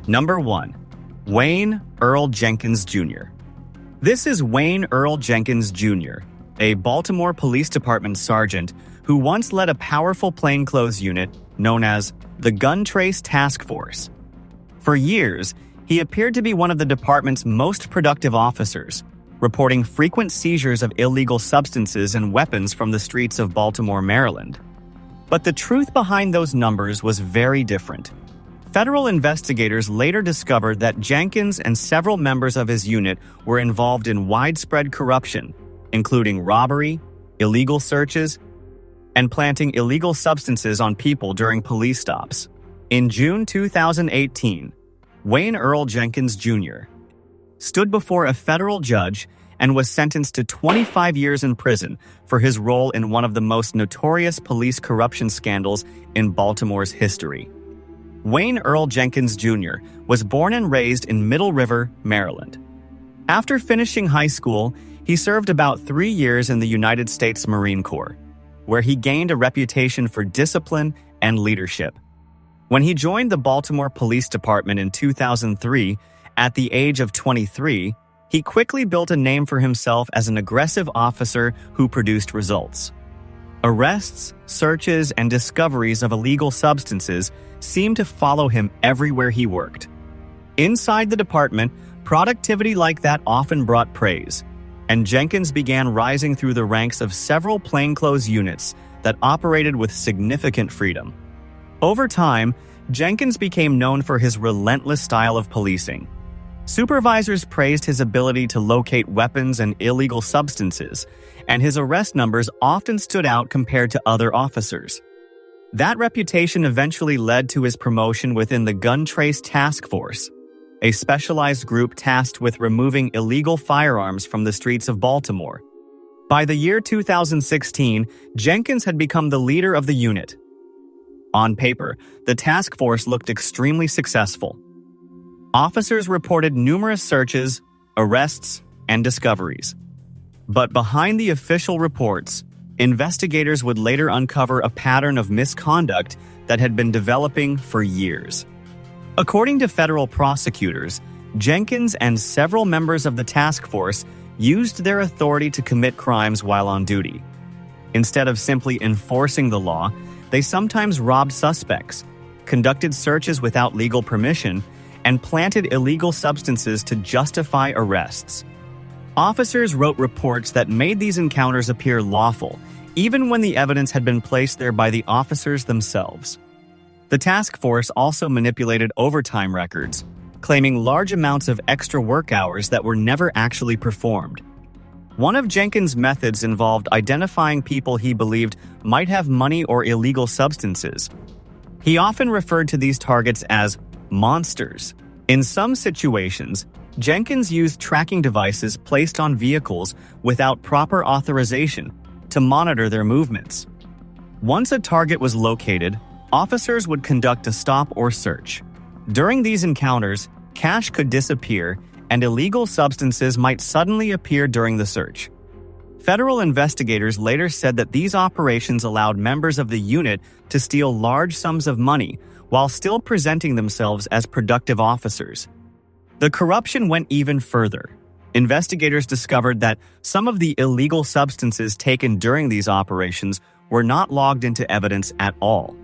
Number 1. Wayne Earl Jenkins Jr. This is Wayne Earl Jenkins Jr., a Baltimore Police Department sergeant who once led a powerful plainclothes unit known as the Gun Trace Task Force. For years, he appeared to be one of the department's most productive officers, reporting frequent seizures of illegal substances and weapons from the streets of Baltimore, Maryland. But the truth behind those numbers was very different. Federal investigators later discovered that Jenkins and several members of his unit were involved in widespread corruption, including robbery, illegal searches, and planting illegal substances on people during police stops. In June 2018, Wayne Earl Jenkins Jr. stood before a federal judge and was sentenced to 25 years in prison for his role in one of the most notorious police corruption scandals in Baltimore's history. Wayne Earl Jenkins Jr. was born and raised in Middle River, Maryland. After finishing high school, he served about 3 years in the United States Marine Corps, where he gained a reputation for discipline and leadership. When he joined the Baltimore Police Department in 2003, at the age of 23, he quickly built a name for himself as an aggressive officer who produced results. Arrests, searches, and discoveries of illegal substances seemed to follow him everywhere he worked. Inside the department, productivity like that often brought praise, and Jenkins began rising through the ranks of several plainclothes units that operated with significant freedom. Over time, Jenkins became known for his relentless style of policing. Supervisors praised his ability to locate weapons and illegal substances, and his arrest numbers often stood out compared to other officers. That reputation eventually led to his promotion within the Gun Trace Task Force, a specialized group tasked with removing illegal firearms from the streets of Baltimore. By the year 2016, Jenkins had become the leader of the unit. On paper, the task force looked extremely successful. Officers reported numerous searches, arrests, and discoveries. But behind the official reports, investigators would later uncover a pattern of misconduct that had been developing for years. According to federal prosecutors, Jenkins and several members of the task force used their authority to commit crimes while on duty. Instead of simply enforcing the law, they sometimes robbed suspects, conducted searches without legal permission, and planted illegal substances to justify arrests. Officers wrote reports that made these encounters appear lawful, even when the evidence had been placed there by the officers themselves. The task force also manipulated overtime records, claiming large amounts of extra work hours that were never actually performed. One of Jenkins' methods involved identifying people he believed might have money or illegal substances. He often referred to these targets as monsters. In some situations, Jenkins used tracking devices placed on vehicles without proper authorization to monitor their movements. Once a target was located, officers would conduct a stop or search. During these encounters, cash could disappear and illegal substances might suddenly appear during the search. Federal investigators later said that these operations allowed members of the unit to steal large sums of money while still presenting themselves as productive officers. The corruption went even further. Investigators discovered that some of the illegal substances taken during these operations were not logged into evidence at all.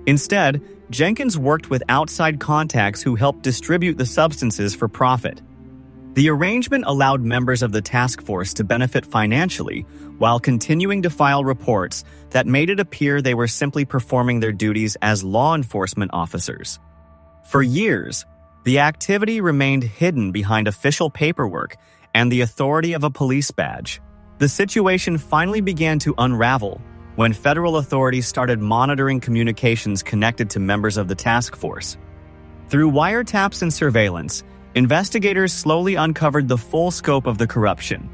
Instead, Jenkins worked with outside contacts who helped distribute the substances for profit. The arrangement allowed members of the task force to benefit financially while continuing to file reports that made it appear they were simply performing their duties as law enforcement officers. For years, the activity remained hidden behind official paperwork and the authority of a police badge. The situation finally began to unravel when federal authorities started monitoring communications connected to members of the task force. Through wiretaps and surveillance, investigators slowly uncovered the full scope of the corruption.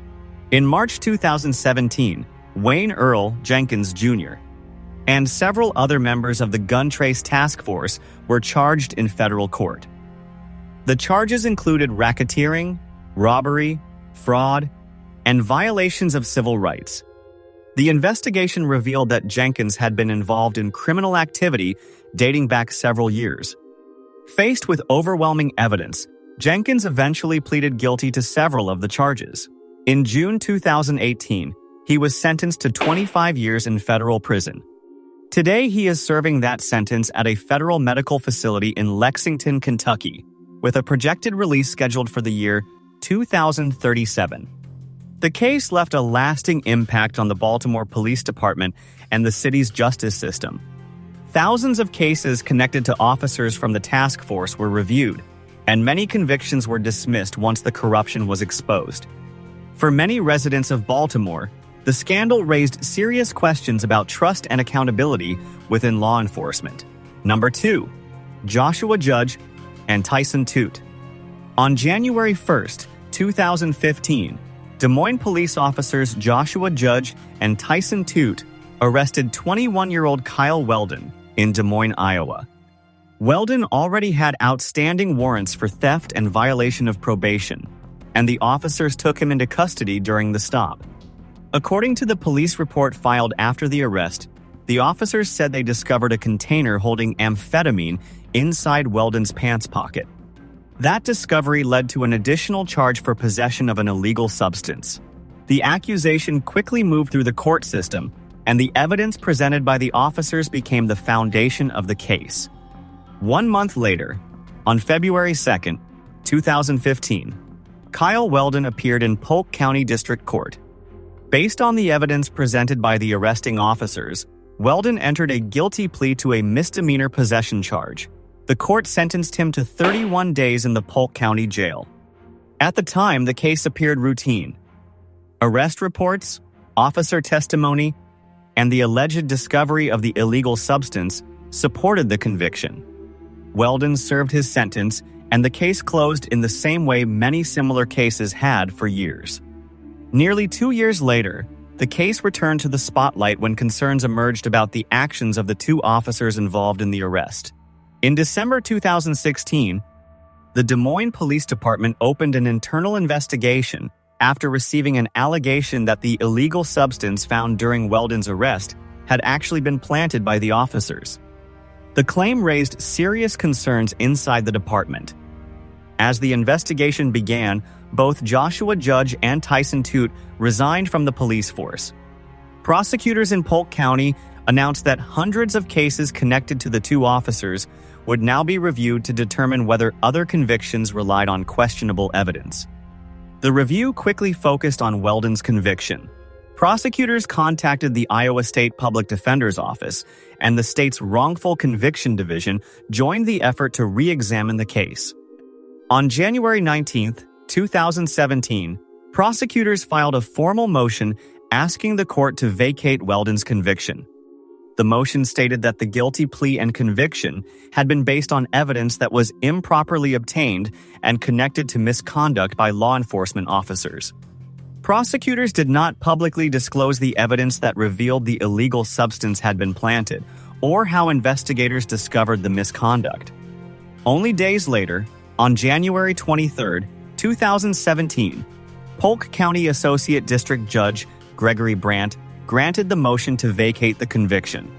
In March 2017, Wayne Earl Jenkins Jr. and several other members of the Gun Trace Task Force were charged in federal court. The charges included racketeering, robbery, fraud, and violations of civil rights. The investigation revealed that Jenkins had been involved in criminal activity dating back several years. Faced with overwhelming evidence, Jenkins eventually pleaded guilty to several of the charges. In June 2018, he was sentenced to 25 years in federal prison. Today, he is serving that sentence at a federal medical facility in Lexington, Kentucky, with a projected release scheduled for the year 2037. The case left a lasting impact on the Baltimore Police Department and the city's justice system. Thousands of cases connected to officers from the task force were reviewed, and many convictions were dismissed once the corruption was exposed. For many residents of Baltimore, the scandal raised serious questions about trust and accountability within law enforcement. Number 2. Joshua Judge and Tyson Teut. On January 1st, 2015, Des Moines police officers Joshua Judge and Tyson Teut arrested 21-year-old Kyle Weldon in Des Moines, Iowa. Weldon already had outstanding warrants for theft and violation of probation, and the officers took him into custody during the stop. According to the police report filed after the arrest, the officers said they discovered a container holding amphetamine inside Weldon's pants pocket. That discovery led to an additional charge for possession of an illegal substance. The accusation quickly moved through the court system, and the evidence presented by the officers became the foundation of the case. 1 month later, on February 2, 2015, Kyle Weldon appeared in Polk County District Court. Based on the evidence presented by the arresting officers, Weldon entered a guilty plea to a misdemeanor possession charge. The court sentenced him to 31 days in the Polk County Jail. At the time, the case appeared routine. Arrest reports, officer testimony, and the alleged discovery of the illegal substance supported the conviction. Weldon served his sentence, and the case closed in the same way many similar cases had for years. Nearly 2 years later, the case returned to the spotlight when concerns emerged about the actions of the 2 officers involved in the arrest. In December 2016, the Des Moines Police Department opened an internal investigation after receiving an allegation that the illegal substance found during Weldon's arrest had actually been planted by the officers. The claim raised serious concerns inside the department. As the investigation began, both Joshua Judge and Tyson Teut resigned from the police force. Prosecutors in Polk County announced that hundreds of cases connected to the 2 officers would now be reviewed to determine whether other convictions relied on questionable evidence. The review quickly focused on Weldon's conviction. Prosecutors contacted the Iowa State Public Defender's Office, and the state's Wrongful Conviction Division joined the effort to re-examine the case. On January 19, 2017, prosecutors filed a formal motion asking the court to vacate Weldon's conviction. The motion stated that the guilty plea and conviction had been based on evidence that was improperly obtained and connected to misconduct by law enforcement officers. Prosecutors did not publicly disclose the evidence that revealed the illegal substance had been planted, or how investigators discovered the misconduct. Only days later, on January 23, 2017, Polk County Associate District Judge Gregory Brandt granted the motion to vacate the conviction.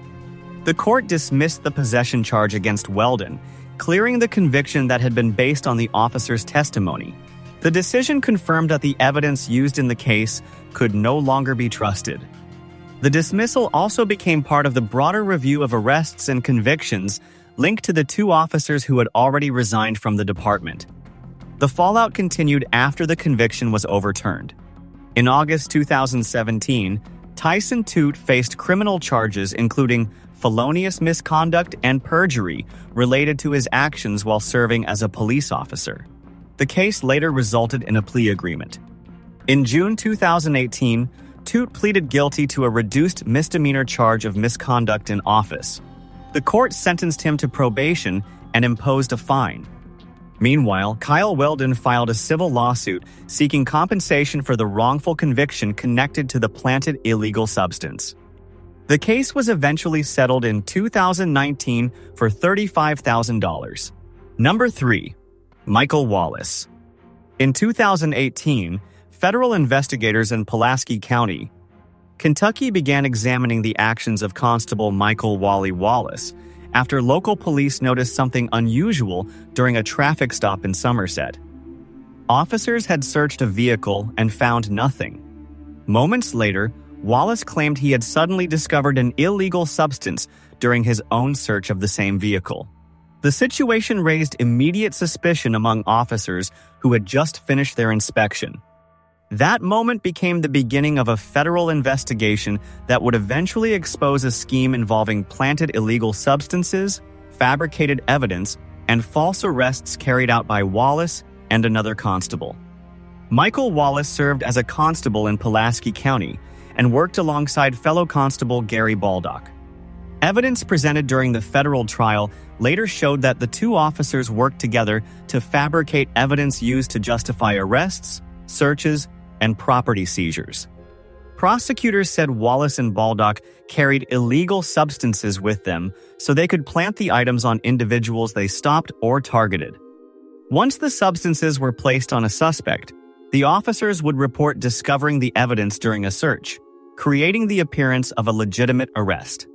The court dismissed the possession charge against Weldon, clearing the conviction that had been based on the officer's testimony. The decision confirmed that the evidence used in the case could no longer be trusted. The dismissal also became part of the broader review of arrests and convictions linked to the 2 officers who had already resigned from the department. The fallout continued after the conviction was overturned. In August 2017, Tyson Teut faced criminal charges including felonious misconduct and perjury related to his actions while serving as a police officer. The case later resulted in a plea agreement. In June 2018, Teut pleaded guilty to a reduced misdemeanor charge of misconduct in office. The court sentenced him to probation and imposed a fine. Meanwhile, Kyle Weldon filed a civil lawsuit seeking compensation for the wrongful conviction connected to the planted illegal substance. The case was eventually settled in 2019 for $35,000. Number 3. Michael Wallace. In 2018, federal investigators in Pulaski County, Kentucky began examining the actions of Constable Michael Wally Wallace after local police noticed something unusual during a traffic stop in Somerset. Officers had searched a vehicle and found nothing. Moments later, Wallace claimed he had suddenly discovered an illegal substance during his own search of the same vehicle. The situation raised immediate suspicion among officers who had just finished their inspection. That moment became the beginning of a federal investigation that would eventually expose a scheme involving planted illegal substances, fabricated evidence, and false arrests carried out by Wallace and another constable. Michael Wallace served as a constable in Pulaski County and worked alongside fellow constable Gary Baldock. Evidence presented during the federal trial later showed that the two officers worked together to fabricate evidence used to justify arrests, searches, and property seizures. Prosecutors said Wallace and Baldock carried illegal substances with them so they could plant the items on individuals they stopped or targeted. Once the substances were placed on a suspect, the officers would report discovering the evidence during a search, creating the appearance of a legitimate arrest.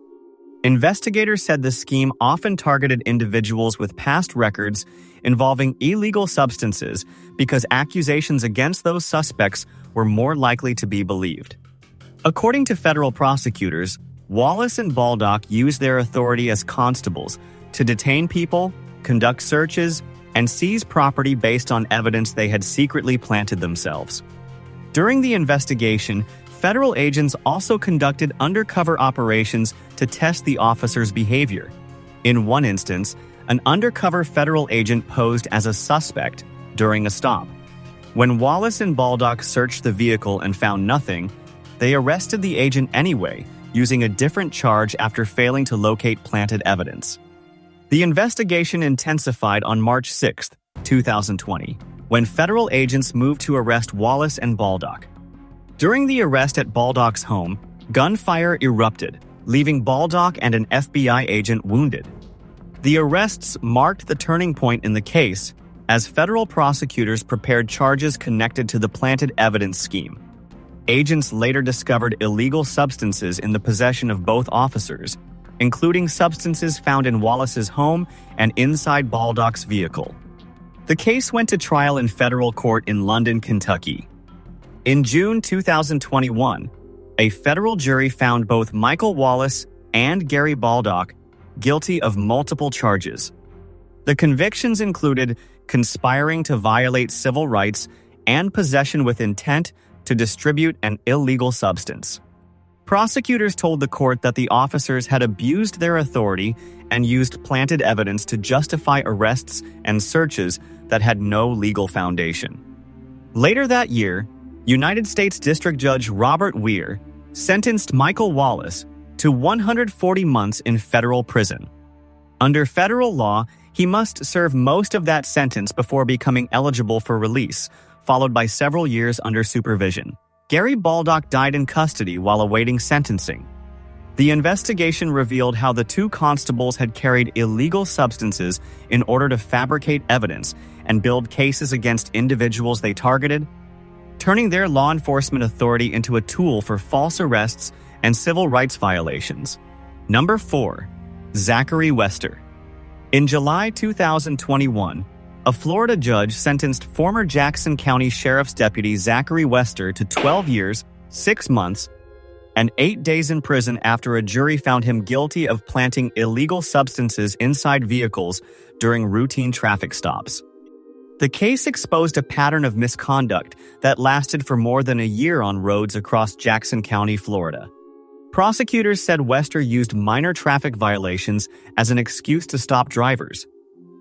Investigators said the scheme often targeted individuals with past records involving illegal substances because accusations against those suspects were more likely to be believed. According to federal prosecutors, Wallace and Baldock used their authority as constables to detain people, conduct searches, and seize property based on evidence they had secretly planted themselves. During the investigation, federal agents also conducted undercover operations to test the officers' behavior. In one instance, an undercover federal agent posed as a suspect during a stop. When Wallace and Baldock searched the vehicle and found nothing, they arrested the agent anyway, using a different charge after failing to locate planted evidence. The investigation intensified on March 6, 2020, when federal agents moved to arrest Wallace and Baldock. During the arrest at Baldock's home, gunfire erupted, leaving Baldock and an FBI agent wounded. The arrests marked the turning point in the case as federal prosecutors prepared charges connected to the planted evidence scheme. Agents later discovered illegal substances in the possession of both officers, including substances found in Wallace's home and inside Baldock's vehicle. The case went to trial in federal court in London, Kentucky. In June 2021, a federal jury found both Michael Wallace and Gary Baldock guilty of multiple charges. The convictions included conspiring to violate civil rights and possession with intent to distribute an illegal substance. Prosecutors told the court that the officers had abused their authority and used planted evidence to justify arrests and searches that had no legal foundation. Later that year, United States District Judge Robert Weir sentenced Michael Wallace to 140 months in federal prison. Under federal law, he must serve most of that sentence before becoming eligible for release, followed by several years under supervision. Gary Baldock died in custody while awaiting sentencing. The investigation revealed how the two constables had carried illegal substances in order to fabricate evidence and build cases against individuals they targeted, turning their law enforcement authority into a tool for false arrests and civil rights violations. Number 4. Zachary Wester. In July 2021, a Florida judge sentenced former Jackson County Sheriff's Deputy Zachary Wester to 12 years, 6 months, and 8 days in prison after a jury found him guilty of planting illegal substances inside vehicles during routine traffic stops. The case exposed a pattern of misconduct that lasted for more than a year on roads across Jackson County, Florida. Prosecutors said Wester used minor traffic violations as an excuse to stop drivers,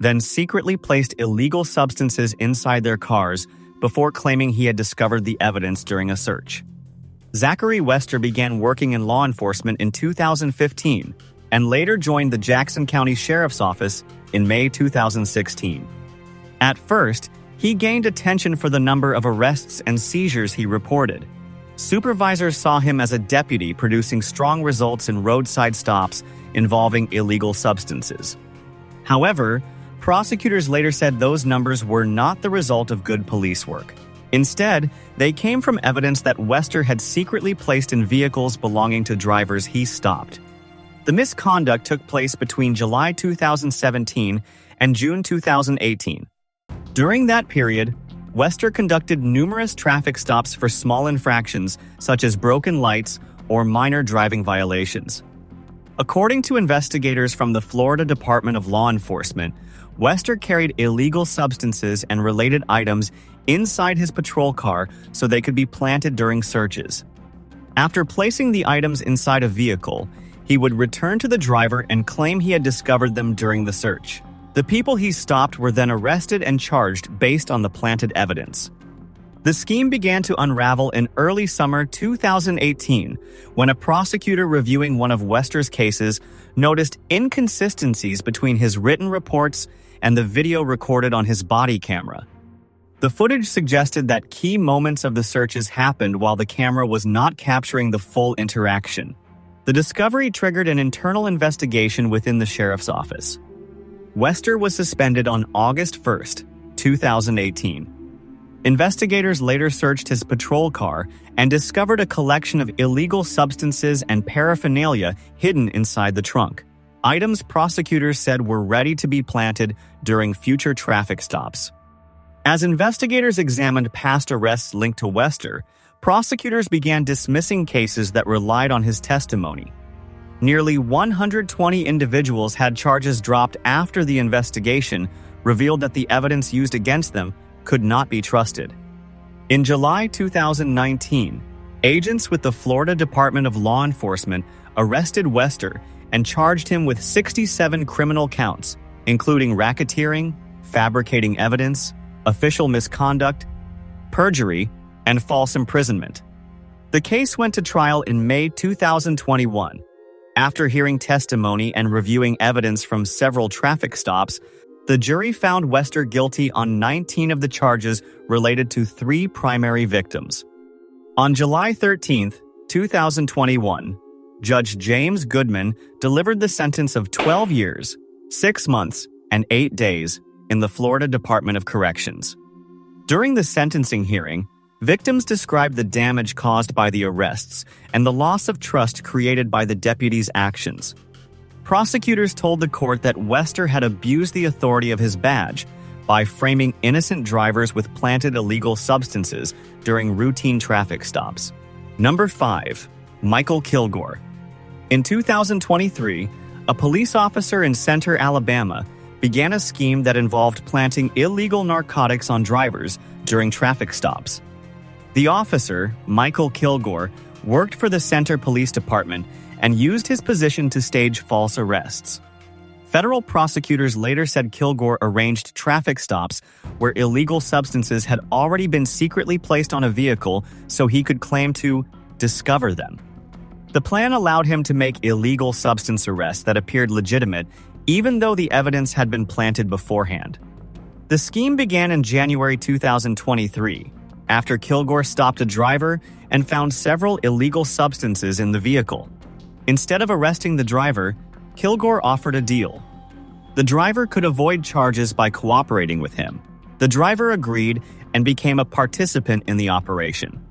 then secretly placed illegal substances inside their cars before claiming he had discovered the evidence during a search. Zachary Wester began working in law enforcement in 2015 and later joined the Jackson County Sheriff's Office in May 2016. At first, he gained attention for the number of arrests and seizures he reported. Supervisors saw him as a deputy producing strong results in roadside stops involving illegal substances. However, prosecutors later said those numbers were not the result of good police work. Instead, they came from evidence that Wester had secretly placed in vehicles belonging to drivers he stopped. The misconduct took place between July 2017 and June 2018. During that period, Wester conducted numerous traffic stops for small infractions such as broken lights or minor driving violations. According to investigators from the Florida Department of Law Enforcement, Wester carried illegal substances and related items inside his patrol car so they could be planted during searches. After placing the items inside a vehicle, he would return to the driver and claim he had discovered them during the search. The people he stopped were then arrested and charged based on the planted evidence. The scheme began to unravel in early summer 2018 when a prosecutor reviewing one of Wester's cases noticed inconsistencies between his written reports and the video recorded on his body camera. The footage suggested that key moments of the searches happened while the camera was not capturing the full interaction. The discovery triggered an internal investigation within the sheriff's office. Wester was suspended on August 1st, 2018. Investigators later searched his patrol car and discovered a collection of illegal substances and paraphernalia hidden inside the trunk. Items prosecutors said were ready to be planted during future traffic stops. As investigators examined past arrests linked to Wester, prosecutors began dismissing cases that relied on his testimony. Nearly 120 individuals had charges dropped after the investigation revealed that the evidence used against them could not be trusted. In July 2019, agents with the Florida Department of Law Enforcement arrested Wester and charged him with 67 criminal counts, including racketeering, fabricating evidence, official misconduct, perjury, and false imprisonment. The case went to trial in May 2021. After hearing testimony and reviewing evidence from several traffic stops, the jury found Wester guilty on 19 of the charges related to 3 primary victims. On July 13, 2021, Judge James Goodman delivered the sentence of 12 years, 6 months, and 8 days in the Florida Department of Corrections. During the sentencing hearing, victims described the damage caused by the arrests and the loss of trust created by the deputies' actions. Prosecutors told the court that Wester had abused the authority of his badge by framing innocent drivers with planted illegal substances during routine traffic stops. Number 5. Michael Kilgore. In 2023, a police officer in Center, Alabama, began a scheme that involved planting illegal narcotics on drivers during traffic stops. The officer, Michael Kilgore, worked for the Center Police Department and used his position to stage false arrests. Federal prosecutors later said Kilgore arranged traffic stops where illegal substances had already been secretly placed on a vehicle so he could claim to discover them. The plan allowed him to make illegal substance arrests that appeared legitimate even though the evidence had been planted beforehand. The scheme began in January 2023, after Kilgore stopped a driver and found several illegal substances in the vehicle. Instead of arresting the driver, Kilgore offered a deal. The driver could avoid charges by cooperating with him. The driver agreed and became a participant in the operation.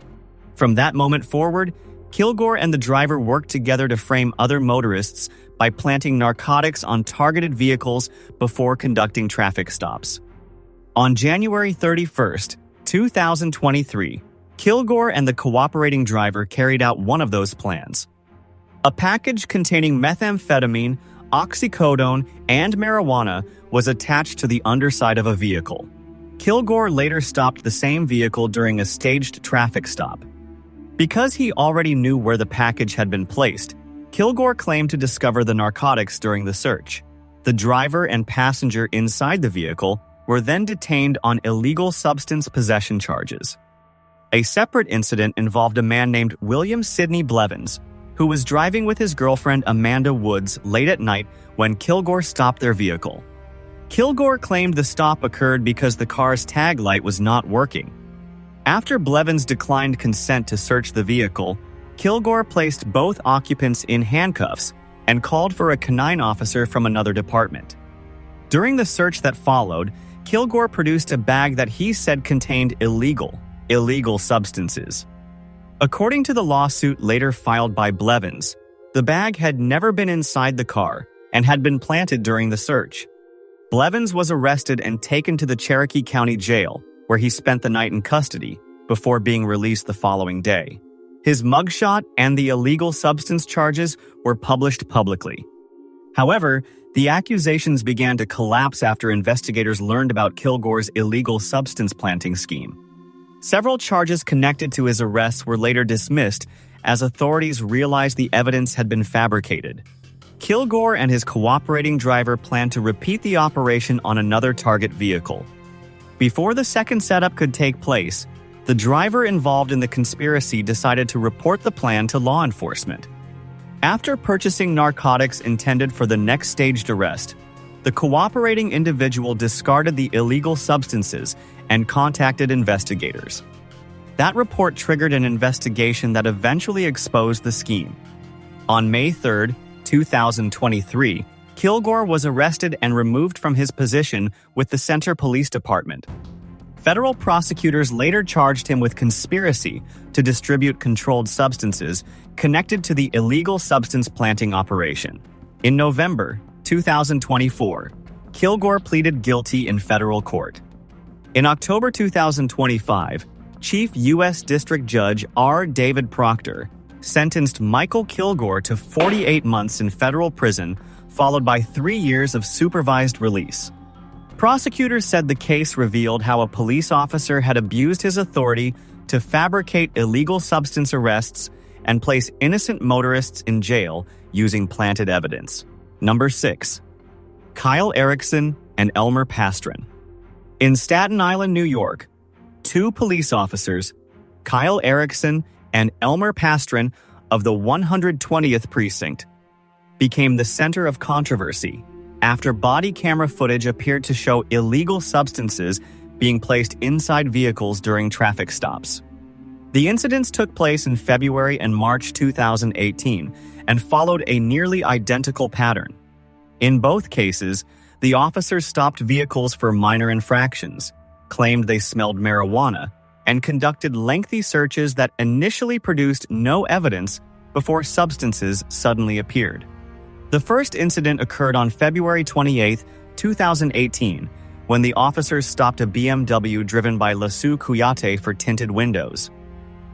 From that moment forward, Kilgore and the driver worked together to frame other motorists by planting narcotics on targeted vehicles before conducting traffic stops. On January 31st, 2023, Kilgore and the cooperating driver carried out one of those plans. A package containing methamphetamine, oxycodone, and marijuana was attached to the underside of a vehicle. Kilgore later stopped the same vehicle during a staged traffic stop. Because he already knew where the package had been placed, Kilgore claimed to discover the narcotics during the search. The driver and passenger inside the vehicle were then detained on illegal substance possession charges. A separate incident involved a man named William Sidney Blevins, who was driving with his girlfriend Amanda Woods late at night when Kilgore stopped their vehicle. Kilgore claimed the stop occurred because the car's tag light was not working. After Blevins declined consent to search the vehicle, Kilgore placed both occupants in handcuffs and called for a canine officer from another department. During the search that followed, Kilgore produced a bag that he said contained illegal substances. According to the lawsuit later filed by Blevins, The bag had never been inside the car and had been planted during the search. Blevins was arrested and taken to the Cherokee County Jail, where he spent the night in custody before being released the following day. His mugshot and the illegal substance charges were published publicly. However, the accusations began to collapse after investigators learned about Kilgore's illegal substance planting scheme. Several charges connected to his arrests were later dismissed as authorities realized the evidence had been fabricated. Kilgore and his cooperating driver planned to repeat the operation on another target vehicle. Before the second setup could take place, the driver involved in the conspiracy decided to report the plan to law enforcement. After purchasing narcotics intended for the next staged arrest, the cooperating individual discarded the illegal substances and contacted investigators. That report triggered an investigation that eventually exposed the scheme. On May 3, 2023, Kilgore was arrested and removed from his position with the Center Police Department. Federal prosecutors later charged him with conspiracy to distribute controlled substances connected to the illegal substance planting operation. In November 2024, Kilgore pleaded guilty in federal court. In October 2025, Chief U.S. District Judge R. David Proctor sentenced Michael Kilgore to 48 months in federal prison, followed by 3 years of supervised release. Prosecutors said the case revealed how a police officer had abused his authority to fabricate illegal substance arrests and place innocent motorists in jail using planted evidence. Number 6. Kyle Erickson and Elmer Pastran. In Staten Island, New York, 2 police officers, Kyle Erickson and Elmer Pastran of the 120th Precinct, became the center of controversy after body camera footage appeared to show illegal substances being placed inside vehicles during traffic stops. The incidents took place in February and March 2018 and followed a nearly identical pattern. In both cases, the officers stopped vehicles for minor infractions, claimed they smelled marijuana, and conducted lengthy searches that initially produced no evidence before substances suddenly appeared. The first incident occurred on February 28, 2018, when the officers stopped a BMW driven by Lasu Kuyate for tinted windows.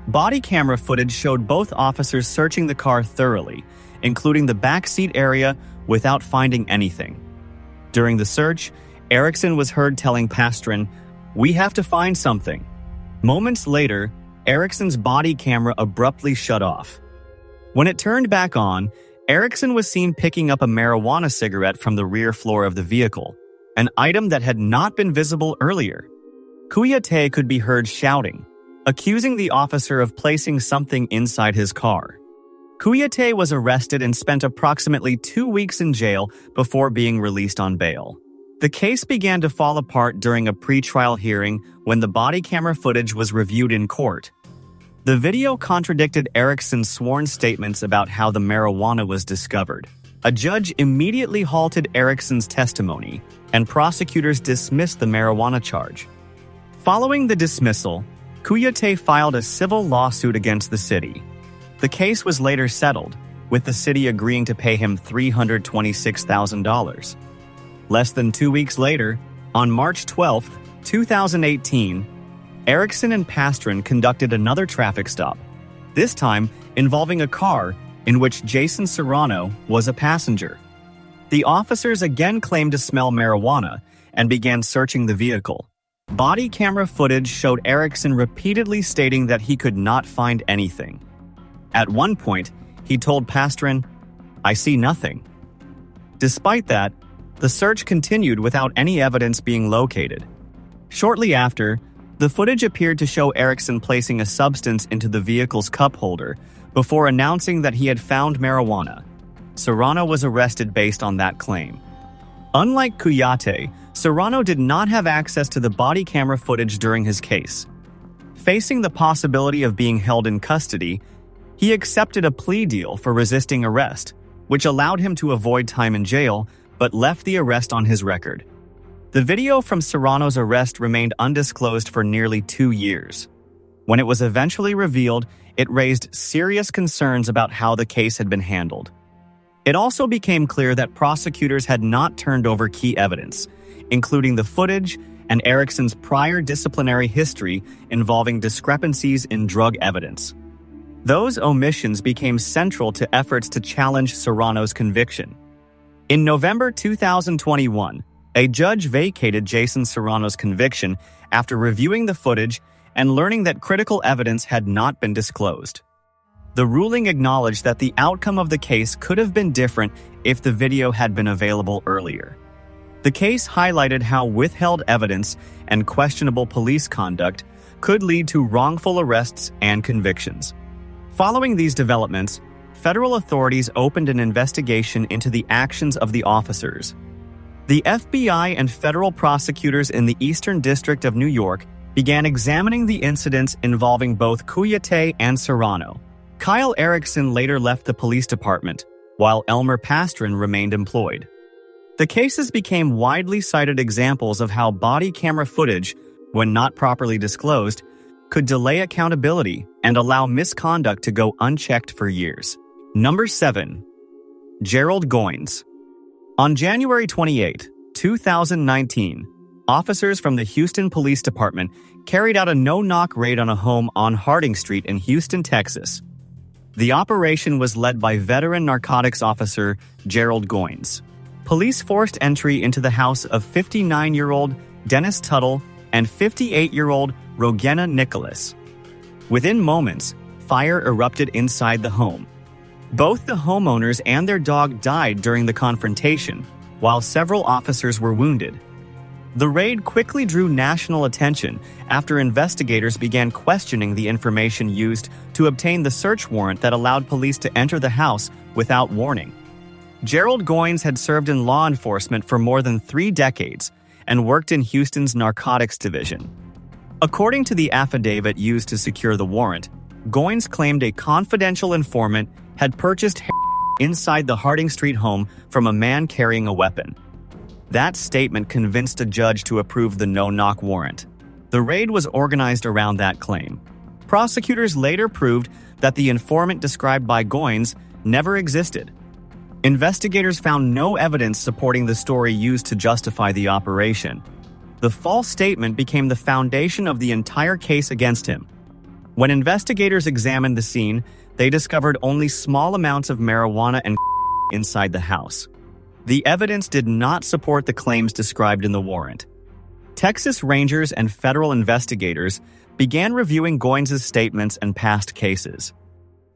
Body camera footage showed both officers searching the car thoroughly, including the backseat area, without finding anything. During the search, Erickson was heard telling Pastran, "We have to find something." Moments later, Erickson's body camera abruptly shut off. When it turned back on, Erickson was seen picking up a marijuana cigarette from the rear floor of the vehicle, an item that had not been visible earlier. Kuyate could be heard shouting, accusing the officer of placing something inside his car. Kuyate was arrested and spent approximately 2 weeks in jail before being released on bail. The case began to fall apart during a pretrial hearing when the body camera footage was reviewed in court. The video contradicted Erickson's sworn statements about how the marijuana was discovered. A judge immediately halted Erickson's testimony, and prosecutors dismissed the marijuana charge. Following the dismissal, Kuyate filed a civil lawsuit against the city. The case was later settled, with the city agreeing to pay him $326,000. Less than 2 weeks later, on March 12, 2018, Erickson and Pastran conducted another traffic stop, this time involving a car in which Jason Serrano was a passenger. The officers again claimed to smell marijuana and began searching the vehicle. Body camera footage showed Erickson repeatedly stating that he could not find anything. At one point, he told Pastran, "I see nothing." Despite that, the search continued without any evidence being located. Shortly after, the footage appeared to show Erickson placing a substance into the vehicle's cup holder before announcing that he had found marijuana. Serrano was arrested based on that claim. Unlike Kuyate, Serrano did not have access to the body camera footage during his case. Facing the possibility of being held in custody, he accepted a plea deal for resisting arrest, which allowed him to avoid time in jail but left the arrest on his record. The video from Serrano's arrest remained undisclosed for nearly 2 years. When it was eventually revealed, it raised serious concerns about how the case had been handled. It also became clear that prosecutors had not turned over key evidence, including the footage and Erickson's prior disciplinary history involving discrepancies in drug evidence. Those omissions became central to efforts to challenge Serrano's conviction. In November 2021, a judge vacated Jason Serrano's conviction after reviewing the footage and learning that critical evidence had not been disclosed. The ruling acknowledged that the outcome of the case could have been different if the video had been available earlier. The case highlighted how withheld evidence and questionable police conduct could lead to wrongful arrests and convictions. Following these developments, federal authorities opened an investigation into the actions of the officers. The FBI and federal prosecutors in the Eastern District of New York began examining the incidents involving both Cuyate and Serrano. Kyle Erickson later left the police department, while Elmer Pastran remained employed. The cases became widely cited examples of how body camera footage, when not properly disclosed, could delay accountability and allow misconduct to go unchecked for years. Number 7. Gerald Goines. On January 28, 2019, officers from the Houston Police Department carried out a no-knock raid on a home on Harding Street in Houston, Texas. The operation was led by veteran narcotics officer Gerald Goines. Police forced entry into the house of 59-year-old Dennis Tuttle and 58-year-old Rogena Nicholas. Within moments, fire erupted inside the home. Both the homeowners and their dog died during the confrontation, while several officers were wounded. The raid quickly drew national attention after investigators began questioning the information used to obtain the search warrant that allowed police to enter the house without warning. Gerald Goines had served in law enforcement for more than 3 decades and worked in Houston's narcotics division. According to the affidavit used to secure the warrant, Goines claimed a confidential informant had purchased inside the Harding Street home from a man carrying a weapon. That statement convinced a judge to approve the no-knock warrant. The raid was organized around that claim. Prosecutors later proved that the informant described by Goines never existed. Investigators found no evidence supporting the story used to justify the operation. The false statement became the foundation of the entire case against him. When investigators examined the scene, they discovered only small amounts of marijuana and inside the house. The evidence did not support the claims described in the warrant. Texas Rangers and federal investigators began reviewing Goines' statements and past cases.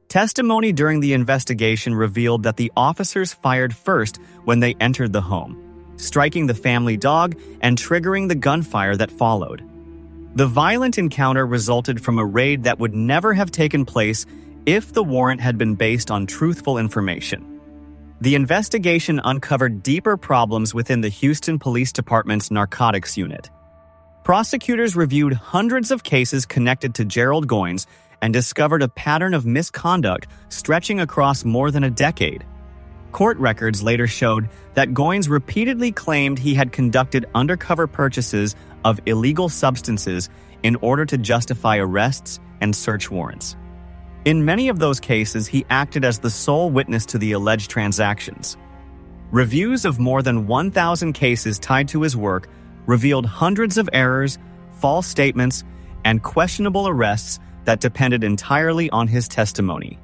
Testimony during the investigation revealed that the officers fired first when they entered the home, striking the family dog and triggering the gunfire that followed. The violent encounter resulted from a raid that would never have taken place if the warrant had been based on truthful information. The investigation uncovered deeper problems within the Houston Police Department's narcotics unit. Prosecutors reviewed hundreds of cases connected to Gerald Goines and discovered a pattern of misconduct stretching across more than a decade. Court records later showed that Goines repeatedly claimed he had conducted undercover purchases of illegal substances in order to justify arrests and search warrants. In many of those cases, he acted as the sole witness to the alleged transactions. Reviews of more than 1,000 cases tied to his work revealed hundreds of errors, false statements, and questionable arrests that depended entirely on his testimony.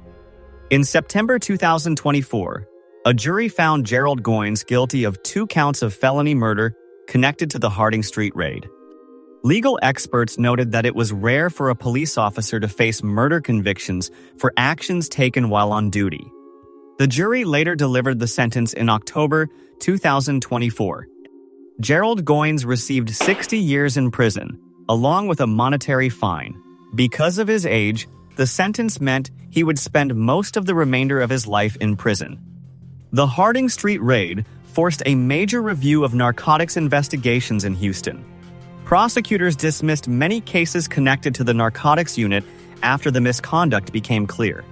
In September 2024, a jury found Gerald Goines guilty of 2 counts of felony murder connected to the Harding Street raid. Legal experts noted that it was rare for a police officer to face murder convictions for actions taken while on duty. The jury later delivered the sentence in October 2024. Gerald Goines received 60 years in prison, along with a monetary fine. Because of his age, the sentence meant he would spend most of the remainder of his life in prison. The Harding Street raid forced a major review of narcotics investigations in Houston. Prosecutors dismissed many cases connected to the narcotics unit after the misconduct became clear.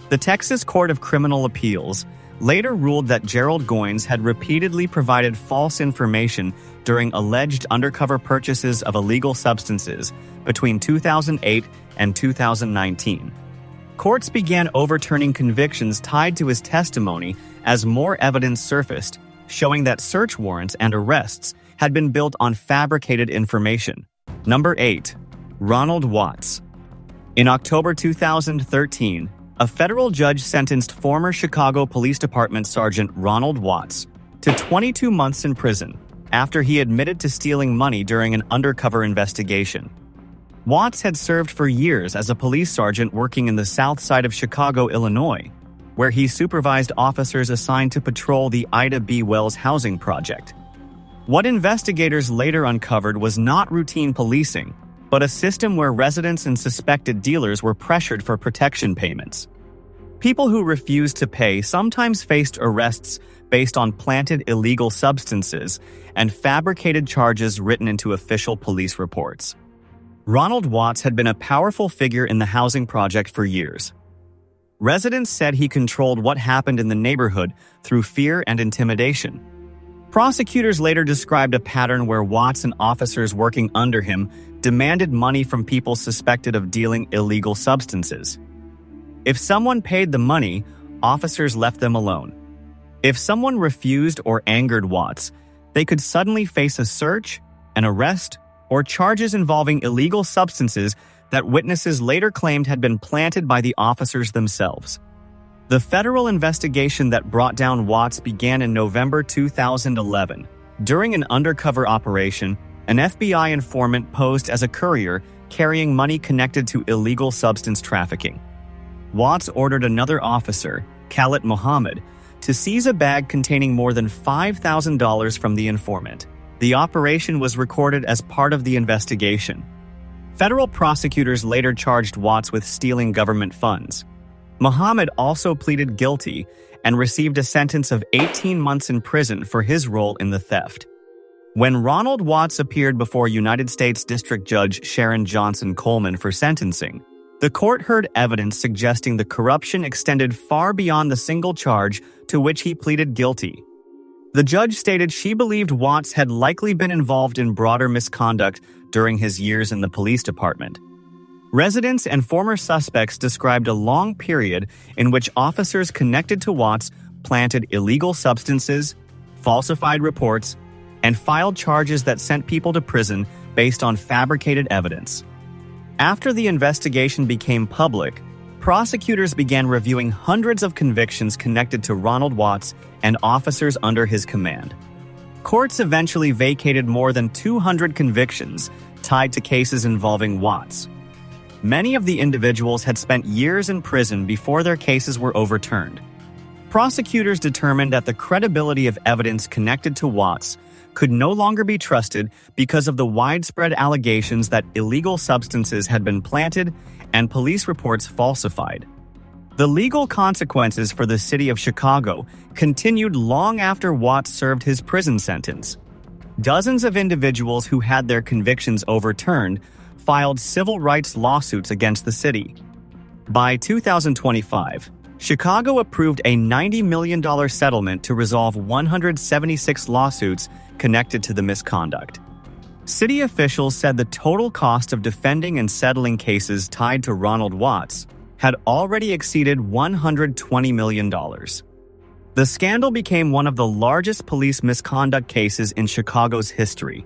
The Texas Court of Criminal Appeals later ruled that Gerald Goines had repeatedly provided false information during alleged undercover purchases of illegal substances between 2008 and 2019. Courts began overturning convictions tied to his testimony as more evidence surfaced, showing that search warrants and arrests had been built on fabricated information. Number 8. Ronald Watts. In October 2013, a federal judge sentenced former Chicago Police Department Sergeant Ronald Watts to 22 months in prison after he admitted to stealing money during an undercover investigation. Watts had served for years as a police sergeant working in the south side of Chicago, Illinois, where he supervised officers assigned to patrol the Ida B. Wells housing project. What investigators later uncovered was not routine policing, but a system where residents and suspected dealers were pressured for protection payments. People who refused to pay sometimes faced arrests based on planted illegal substances and fabricated charges written into official police reports. Ronald Watts had been a powerful figure in the housing project for years. Residents said he controlled what happened in the neighborhood through fear and intimidation. Prosecutors later described a pattern where Watts and officers working under him demanded money from people suspected of dealing illegal substances. If someone paid the money, officers left them alone. If someone refused or angered Watts, they could suddenly face a search, an arrest, or charges involving illegal substances that witnesses later claimed had been planted by the officers themselves. The federal investigation that brought down Watts began in November 2011. During an undercover operation, an FBI informant posed as a courier carrying money connected to illegal substance trafficking. Watts ordered another officer, Khalid Mohammed, to seize a bag containing more than $5,000 from the informant. The operation was recorded as part of the investigation. Federal prosecutors later charged Watts with stealing government funds. Mohammed also pleaded guilty and received a sentence of 18 months in prison for his role in the theft. When Ronald Watts appeared before United States District Judge Sharon Johnson Coleman for sentencing, the court heard evidence suggesting the corruption extended far beyond the single charge to which he pleaded guilty. The judge stated she believed Watts had likely been involved in broader misconduct during his years in the police department. Residents and former suspects described a long period in which officers connected to Watts planted illegal substances, falsified reports, and filed charges that sent people to prison based on fabricated evidence. After the investigation became public, prosecutors began reviewing hundreds of convictions connected to Ronald Watts and officers under his command. Courts eventually vacated more than 200 convictions tied to cases involving Watts. Many of the individuals had spent years in prison before their cases were overturned. Prosecutors determined that the credibility of evidence connected to Watts could no longer be trusted because of the widespread allegations that illegal substances had been planted and police reports falsified. The legal consequences for the city of Chicago continued long after Watts served his prison sentence. Dozens of individuals who had their convictions overturned filed civil rights lawsuits against the city. By 2025, Chicago approved a $90 million settlement to resolve 176 lawsuits connected to the misconduct. City officials said the total cost of defending and settling cases tied to Ronald Watts had already exceeded $120 million. The scandal became one of the largest police misconduct cases in Chicago's history,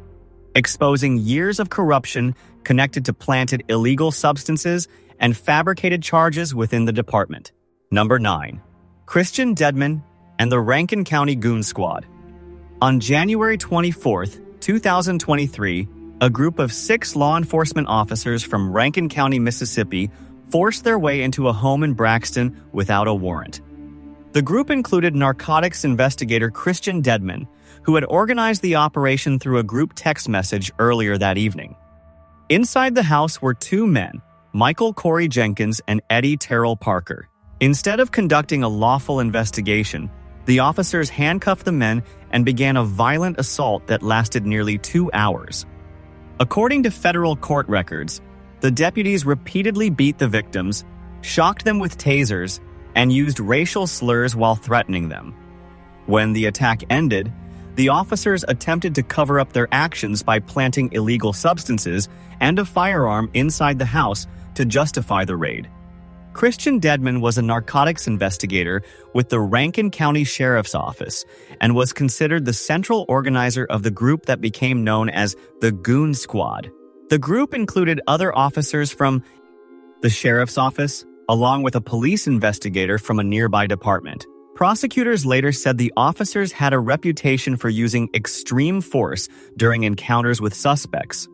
exposing years of corruption connected to planted illegal substances and fabricated charges within the department. Number 9. Christian Dedmon and the Rankin County Goon Squad. On January 24, 2023, a group of 6 law enforcement officers from Rankin County, Mississippi, forced their way into a home in Braxton without a warrant. The group included narcotics investigator Christian Dedmon, who had organized the operation through a group text message earlier that evening. Inside the house were 2 men, Michael Corey Jenkins and Eddie Terrell Parker. Instead of conducting a lawful investigation, the officers handcuffed the men and began a violent assault that lasted nearly 2 hours. According to federal court records, the deputies repeatedly beat the victims, shocked them with tasers, and used racial slurs while threatening them. When the attack ended, the officers attempted to cover up their actions by planting illegal substances and a firearm inside the house to justify the raid. Christian Dedmon was a narcotics investigator with the Rankin County Sheriff's Office and was considered the central organizer of the group that became known as the Goon Squad. The group included other officers from the Sheriff's Office, along with a police investigator from a nearby department. Prosecutors later said the officers had a reputation for using extreme force during encounters with suspects.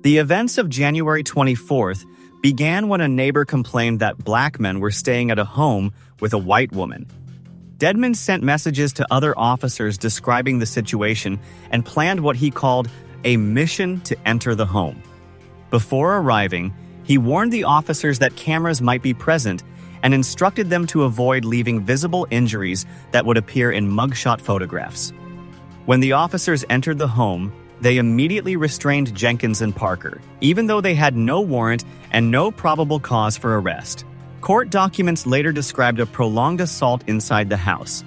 The events of January 24th began when a neighbor complained that black men were staying at a home with a white woman. Dedmon sent messages to other officers describing the situation and planned what he called a mission to enter the home. Before arriving, he warned the officers that cameras might be present and instructed them to avoid leaving visible injuries that would appear in mugshot photographs. When the officers entered the home, they immediately restrained Jenkins and Parker, even though they had no warrant and no probable cause for arrest. Court documents later described a prolonged assault inside the house.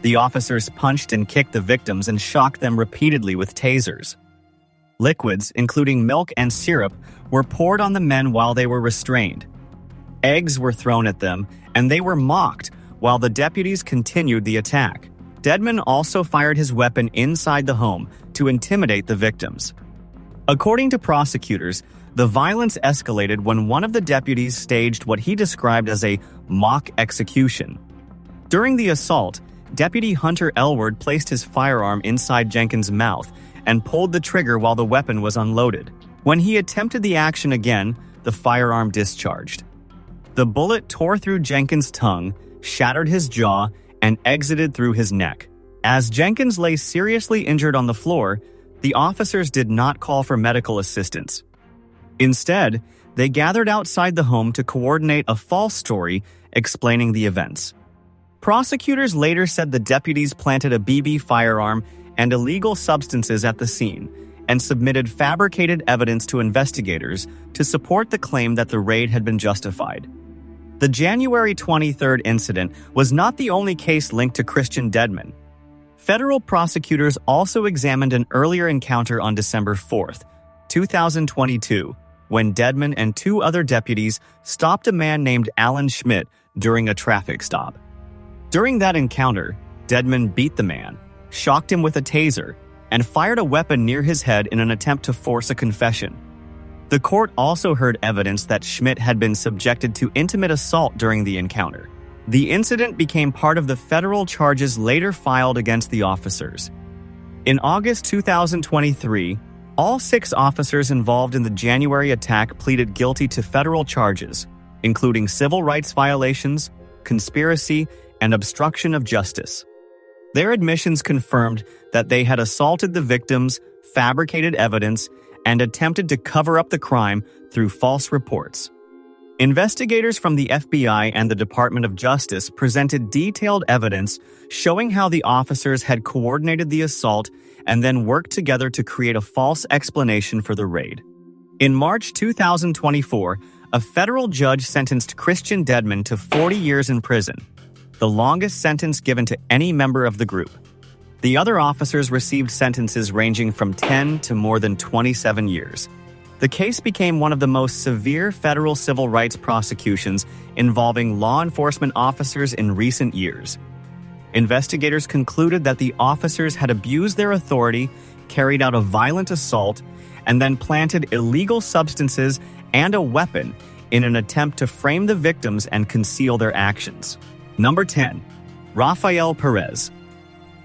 The officers punched and kicked the victims and shocked them repeatedly with tasers. Liquids, including milk and syrup, were poured on the men while they were restrained. Eggs were thrown at them, and they were mocked while the deputies continued the attack. Dedmon also fired his weapon inside the home to intimidate the victims. According to prosecutors, the violence escalated when one of the deputies staged what he described as a mock execution. During the assault, Deputy Hunter Elward placed his firearm inside Jenkins' mouth and pulled the trigger while the weapon was unloaded. When he attempted the action again, the firearm discharged. The bullet tore through Jenkins' tongue, shattered his jaw, and exited through his neck. As Jenkins lay seriously injured on the floor, the officers did not call for medical assistance. Instead, they gathered outside the home to coordinate a false story explaining the events. Prosecutors later said the deputies planted a BB firearm and illegal substances at the scene and submitted fabricated evidence to investigators to support the claim that the raid had been justified. The January 23rd incident was not the only case linked to Christian Dedmon. Federal prosecutors also examined an earlier encounter on December 4th, 2022, when Dedmon and two other deputies stopped a man named Alan Schmidt during a traffic stop. During that encounter, Dedmon beat the man, shocked him with a taser, and fired a weapon near his head in an attempt to force a confession. The court also heard evidence that Schmidt had been subjected to intimate assault during the encounter. The incident became part of the federal charges later filed against the officers. In August 2023, all 6 officers involved in the January attack pleaded guilty to federal charges, including civil rights violations, conspiracy, and obstruction of justice. Their admissions confirmed that they had assaulted the victims, fabricated evidence, and attempted to cover up the crime through false reports. Investigators from the FBI and the Department of Justice presented detailed evidence showing how the officers had coordinated the assault and then worked together to create a false explanation for the raid. In March 2024, a federal judge sentenced Christian Dedmon to 40 years in prison, the longest sentence given to any member of the group. The other officers received sentences ranging from 10 to more than 27 years. The case became one of the most severe federal civil rights prosecutions involving law enforcement officers in recent years. Investigators concluded that the officers had abused their authority, carried out a violent assault, and then planted illegal substances and a weapon in an attempt to frame the victims and conceal their actions. Number 10. Rafael Perez.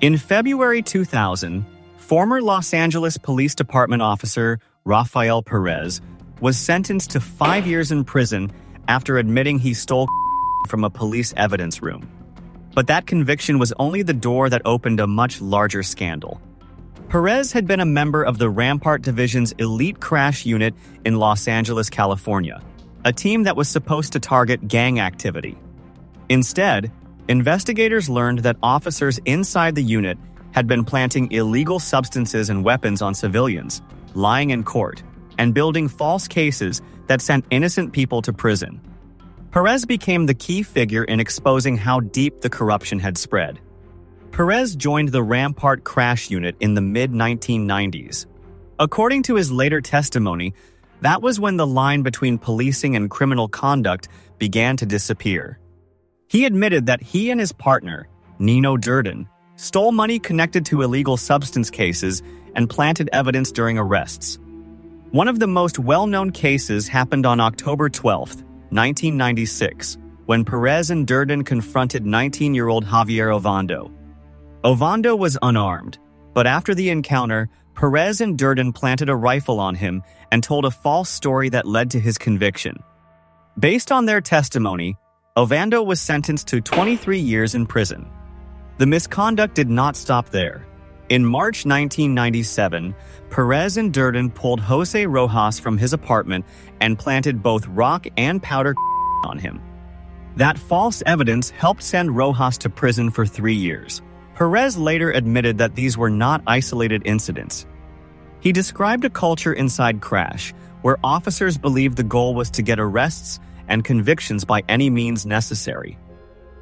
In February 2000, former Los Angeles Police Department officer Rafael Perez was sentenced to 5 years in prison after admitting he stole from a police evidence room. But that conviction was only the door that opened a much larger scandal. Perez had been a member of the Rampart Division's elite crash unit in Los Angeles, California, a team that was supposed to target gang activity. Instead, investigators learned that officers inside the unit had been planting illegal substances and weapons on civilians, lying in court, and building false cases that sent innocent people to prison. Perez became the key figure in exposing how deep the corruption had spread. Perez joined the Rampart crash unit in the mid-1990s. According to his later testimony, That was when the line between policing and criminal conduct began to disappear. He admitted that he and his partner, Nino Durden, stole money connected to illegal substance cases and planted evidence during arrests. One of the most well-known cases happened on October 12, 1996, when Perez and Durden confronted 19-year-old Javier Ovando. Ovando was unarmed, but after the encounter, Perez and Durden planted a rifle on him and told a false story that led to his conviction. Based on their testimony, Ovando was sentenced to 23 years in prison. The misconduct did not stop there. In March 1997, Perez and Durden pulled Jose Rojas from his apartment and planted both rock and powder on him. That false evidence helped send Rojas to prison for 3 years. Perez later admitted that these were not isolated incidents. He described a culture inside Crash where officers believed the goal was to get arrests and convictions by any means necessary.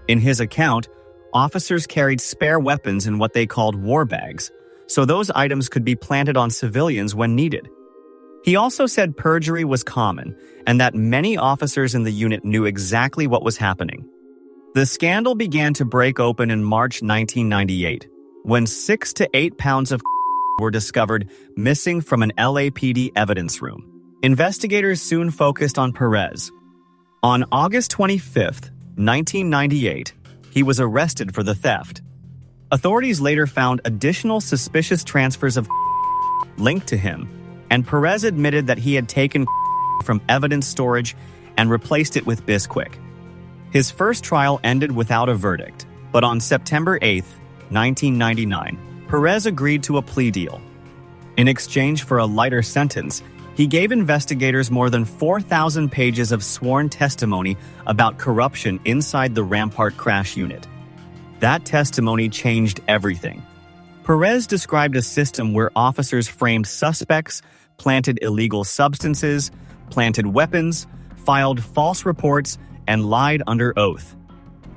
In his account, officers carried spare weapons in what they called war bags, so those items could be planted on civilians when needed. He also said perjury was common and that many officers in the unit knew exactly what was happening. The scandal began to break open in March 1998, when 6 to 8 pounds of were discovered missing from an LAPD evidence room. Investigators soon focused on Perez. On August 25, 1998, he was arrested for the theft. Authorities later found additional suspicious transfers of linked to him, and Perez admitted that he had taken from evidence storage and replaced it with Bisquick. His first trial ended without a verdict, but on September 8, 1999, Perez agreed to a plea deal. In exchange for a lighter sentence, he gave investigators more than 4,000 pages of sworn testimony about corruption inside the Rampart Crash unit. That testimony changed everything. Perez described a system where officers framed suspects, planted illegal substances, planted weapons, filed false reports, and lied under oath.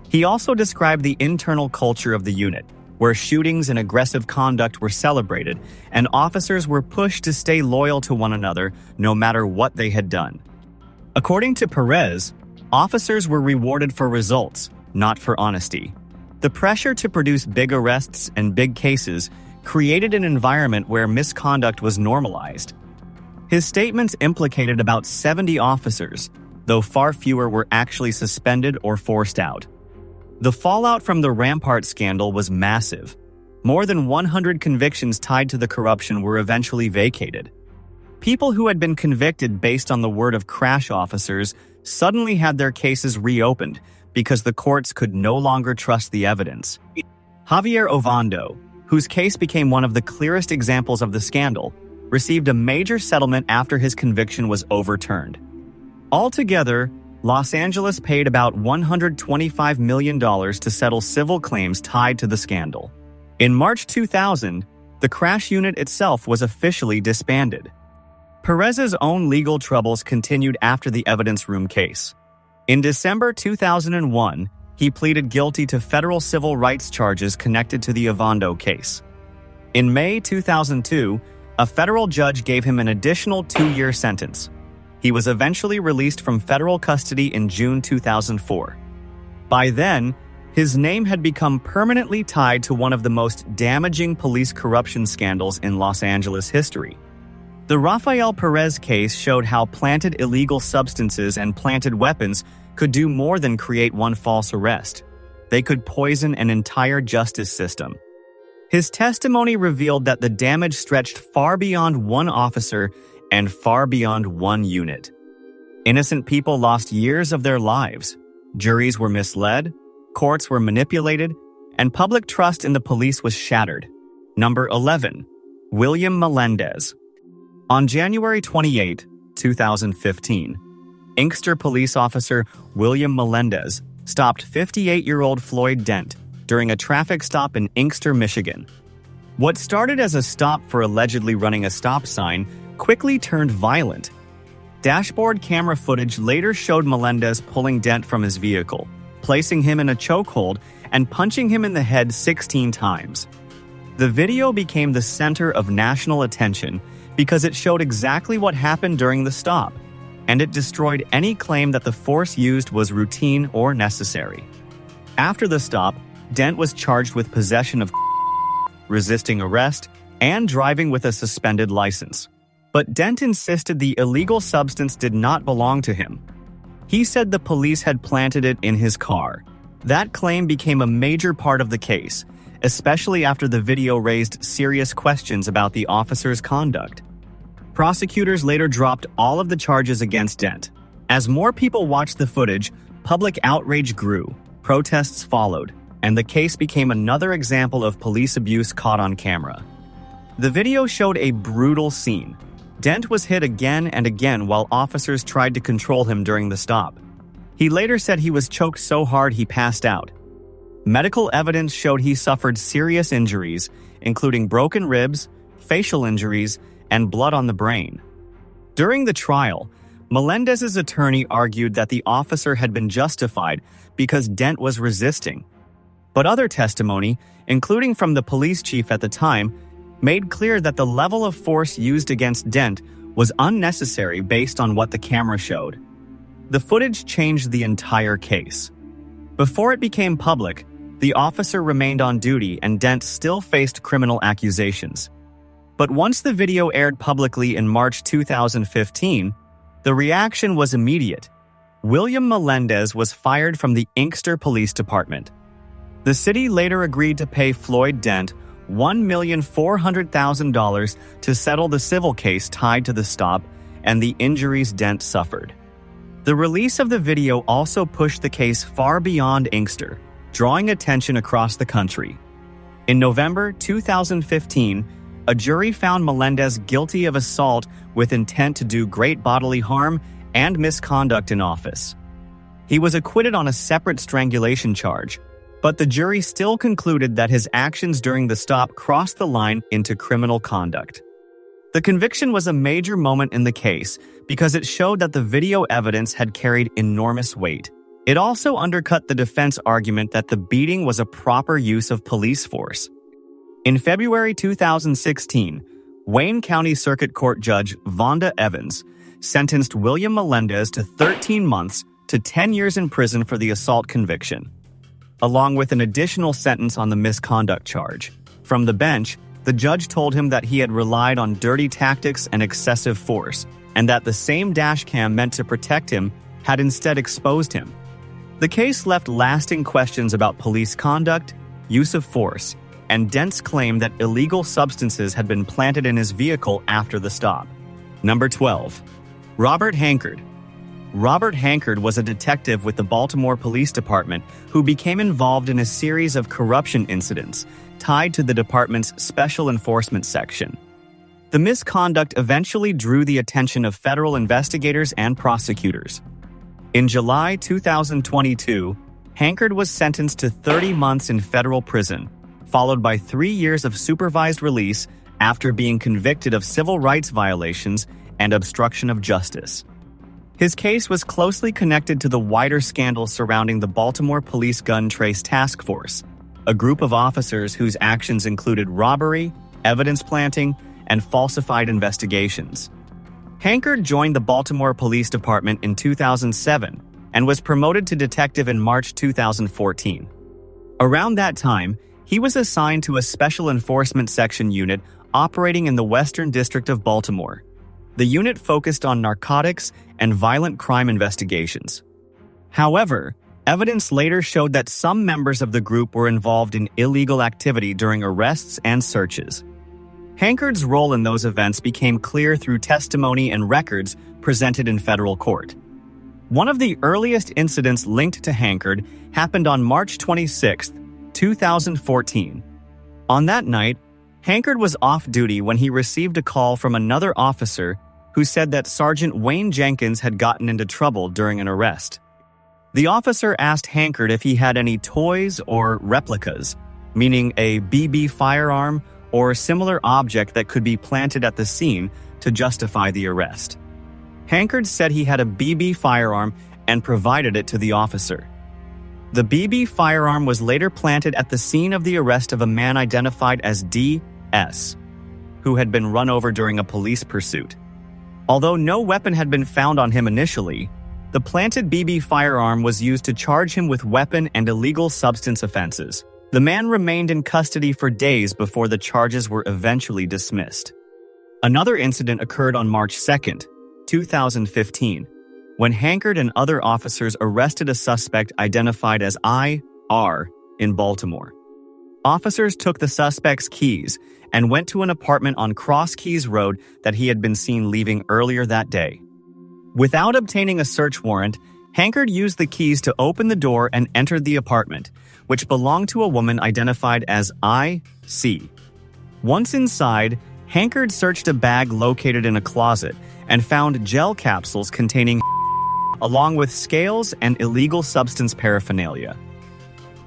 He also described the internal culture of the unit, where shootings and aggressive conduct were celebrated, and officers were pushed to stay loyal to one another no matter what they had done. According to Perez, officers were rewarded for results, not for honesty. The pressure to produce big arrests and big cases created an environment where misconduct was normalized. His statements implicated about 70 officers, though far fewer were actually suspended or forced out. The fallout from the Rampart scandal was massive. More than 100 convictions tied to the corruption were eventually vacated. People who had been convicted based on the word of Crash officers suddenly had their cases reopened because the courts could no longer trust the evidence. Javier Ovando, whose case became one of the clearest examples of the scandal, received a major settlement after his conviction was overturned. Altogether, Los Angeles paid about $125 million to settle civil claims tied to the scandal. In March 2000, the Crash unit itself was officially disbanded. Perez's own legal troubles continued after the evidence room case. In December 2001, he pleaded guilty to federal civil rights charges connected to the Ovando case. In May 2002, a federal judge gave him an additional 2-year sentence. He was eventually released from federal custody in June 2004. By then, his name had become permanently tied to one of the most damaging police corruption scandals in Los Angeles history. The Rafael Perez case showed how planted illegal substances and planted weapons could do more than create one false arrest. They could poison an entire justice system. His testimony revealed that the damage stretched far beyond one officer and far beyond one unit. Innocent people lost years of their lives. Juries were misled, courts were manipulated, and public trust in the police was shattered. Number 11. William Melendez. On January 28, 2015, Inkster police officer William Melendez stopped 58-year-old Floyd Dent during a traffic stop in Inkster, Michigan. What started as a stop for allegedly running a stop sign quickly turned violent. Dashboard camera footage later showed Melendez pulling Dent from his vehicle, placing him in a chokehold and punching him in the head 16 times. The video became the center of national attention because it showed exactly what happened during the stop, and it destroyed any claim that the force used was routine or necessary. After the stop, Dent was charged with possession of resisting arrest and driving with a suspended license. But Dent insisted the illegal substance did not belong to him. He said the police had planted it in his car. That claim became a major part of the case, especially after the video raised serious questions about the officer's conduct. Prosecutors later dropped all of the charges against Dent. As more people watched the footage, public outrage grew, protests followed, and the case became another example of police abuse caught on camera. The video showed a brutal scene. Dent was hit again and again while officers tried to control him during the stop. He later said he was choked so hard he passed out. Medical evidence showed he suffered serious injuries, including broken ribs, facial injuries, and blood on the brain. During the trial, Melendez's attorney argued that the officer had been justified because Dent was resisting. But other testimony, including from the police chief at the time, made clear that the level of force used against Dent was unnecessary based on what the camera showed. The footage changed the entire case. Before it became public, the officer remained on duty and Dent still faced criminal accusations. But once the video aired publicly in March 2015, the reaction was immediate. William Melendez was fired from the Inkster Police Department. The city later agreed to pay Floyd Dent $1,400,000 to settle the civil case tied to the stop and the injuries Dent suffered. The release of the video also pushed the case far beyond Inkster, drawing attention across the country. In November 2015, a jury found Melendez guilty of assault with intent to do great bodily harm and misconduct in office. He was acquitted on a separate strangulation charge, but the jury still concluded that his actions during the stop crossed the line into criminal conduct. The conviction was a major moment in the case because it showed that the video evidence had carried enormous weight. It also undercut the defense argument that the beating was a proper use of police force. In February 2016, Wayne County Circuit Court Judge Vonda Evans sentenced William Melendez to 13 months to 10 years in prison for the assault conviction, along with an additional sentence on the misconduct charge. From the bench, the judge told him that he had relied on dirty tactics and excessive force, and that the same dashcam meant to protect him had instead exposed him. The case left lasting questions about police conduct, use of force, and Dent's claim that illegal substances had been planted in his vehicle after the stop. Number 12. Robert Hankard. Robert Hankard was a detective with the Baltimore Police Department who became involved in a series of corruption incidents tied to the department's Special Enforcement Section. The misconduct eventually drew the attention of federal investigators and prosecutors. In July 2022, Hankard was sentenced to 30 months in federal prison, followed by 3 years of supervised release after being convicted of civil rights violations and obstruction of justice. His case was closely connected to the wider scandal surrounding the Baltimore Police Gun Trace Task Force, a group of officers whose actions included robbery, evidence planting, and falsified investigations. Hankard joined the Baltimore Police Department in 2007 and was promoted to detective in March 2014. Around that time, he was assigned to a Special Enforcement Section unit operating in the Western District of Baltimore. The unit focused on narcotics and violent crime investigations. However, evidence later showed that some members of the group were involved in illegal activity during arrests and searches. Hankard's role in those events became clear through testimony and records presented in federal court. One of the earliest incidents linked to Hankard happened on March 26, 2014. On that night, Hankard was off duty when he received a call from another officer who said that Sergeant Wayne Jenkins had gotten into trouble during an arrest. The officer asked Hankard if he had any toys or replicas, meaning a BB firearm or similar object that could be planted at the scene to justify the arrest. Hankard said he had a BB firearm and provided it to the officer. The BB firearm was later planted at the scene of the arrest of a man identified as D.S. who had been run over during a police pursuit. Although no weapon had been found on him initially, the planted BB firearm was used to charge him with weapon and illegal substance offenses. The man remained in custody for days before the charges were eventually dismissed. Another incident occurred on March 2, 2015, when Hankard and other officers arrested a suspect identified as I.R. in Baltimore. Officers took the suspect's keys and went to an apartment on Cross Keys Road that he had been seen leaving earlier that day. Without obtaining a search warrant, Hankard used the keys to open the door and entered the apartment, which belonged to a woman identified as I.C. Once inside, Hankard searched a bag located in a closet and found gel capsules containing along with scales and illegal substance paraphernalia.